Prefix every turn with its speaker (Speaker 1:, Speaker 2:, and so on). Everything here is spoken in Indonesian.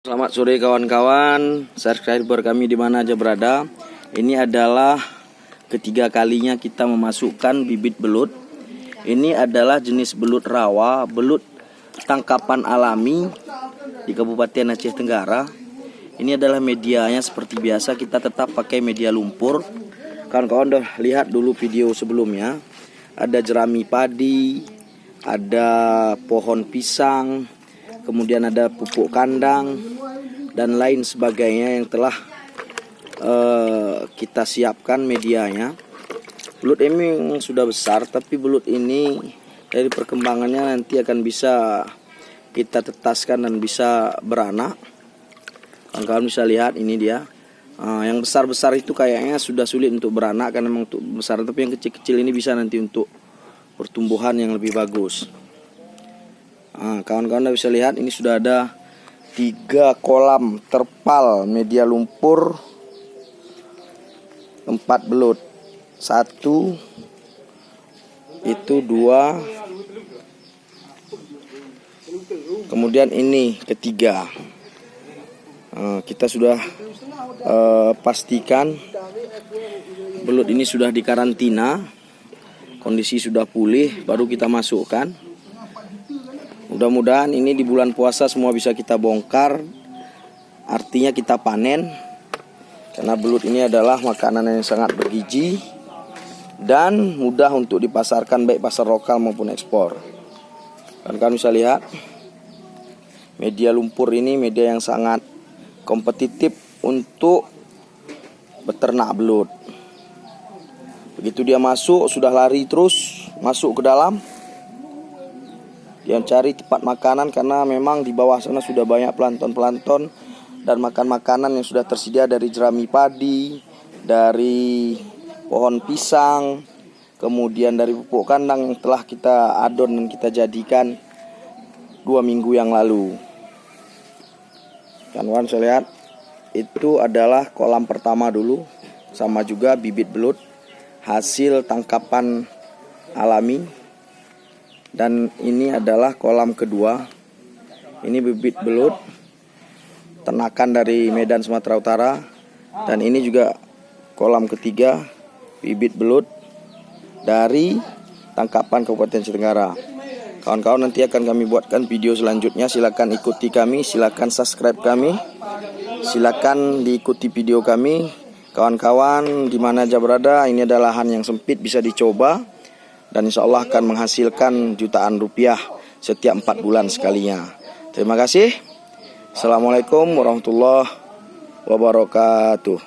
Speaker 1: Selamat sore kawan-kawan, subscriber kami di mana aja berada. Ini adalah ketiga kalinya kita memasukkan bibit belut. Ini adalah jenis belut rawa, belut tangkapan alami di Kabupaten Aceh Tenggara. Ini adalah medianya seperti biasa, kita tetap pakai media lumpur. Kawan-kawan udah lihat dulu video sebelumnya. Ada jerami padi, ada pohon pisang, kemudian ada pupuk kandang dan lain sebagainya yang telah kita siapkan medianya. Belut ini sudah besar, tapi belut ini dari perkembangannya nanti akan bisa kita tetaskan dan bisa beranak. Kawan-kawan bisa lihat ini dia. Yang besar-besar itu kayaknya sudah sulit untuk beranak karena memang untuk besar, tapi yang kecil-kecil ini bisa nanti untuk pertumbuhan yang lebih bagus. Kawan-kawan bisa lihat ini sudah ada 3 kolam terpal media lumpur 4 belut. 1 itu 2, kemudian ini ketiga. Kita sudah pastikan belut ini sudah dikarantina, kondisi sudah pulih, baru kita masukkan. Mudah-mudahan ini di bulan puasa semua bisa kita bongkar, artinya kita panen. Karena belut ini adalah makanan yang sangat bergizi dan mudah untuk dipasarkan baik pasar lokal maupun ekspor. Kalian bisa lihat media lumpur ini media yang sangat kompetitif untuk beternak belut. Begitu dia masuk sudah lari terus masuk ke dalam. Dia cari tempat makanan karena memang di bawah sana sudah banyak plankton-plankton dan makan makanan yang sudah tersedia dari jerami padi, dari pohon pisang, kemudian dari pupuk kandang yang telah kita adon dan kita jadikan 2 minggu yang lalu. Kawan-kawan saya lihat itu adalah kolam pertama dulu, sama juga bibit belut hasil tangkapan alami. Dan ini adalah kolam kedua. Ini bibit belut ternakan dari Medan Sumatera Utara. Dan ini juga kolam ketiga, bibit belut dari tangkapan Kabupaten Aceh Tenggara. Kawan-kawan nanti akan kami buatkan video selanjutnya. Silakan ikuti kami, silakan subscribe kami, silakan diikuti video kami. Kawan-kawan di mana aja berada, ini adalah lahan yang sempit, bisa dicoba. Dan insya Allah akan menghasilkan jutaan rupiah setiap 4 bulan sekalinya. Terima kasih. Assalamualaikum warahmatullahi wabarakatuh.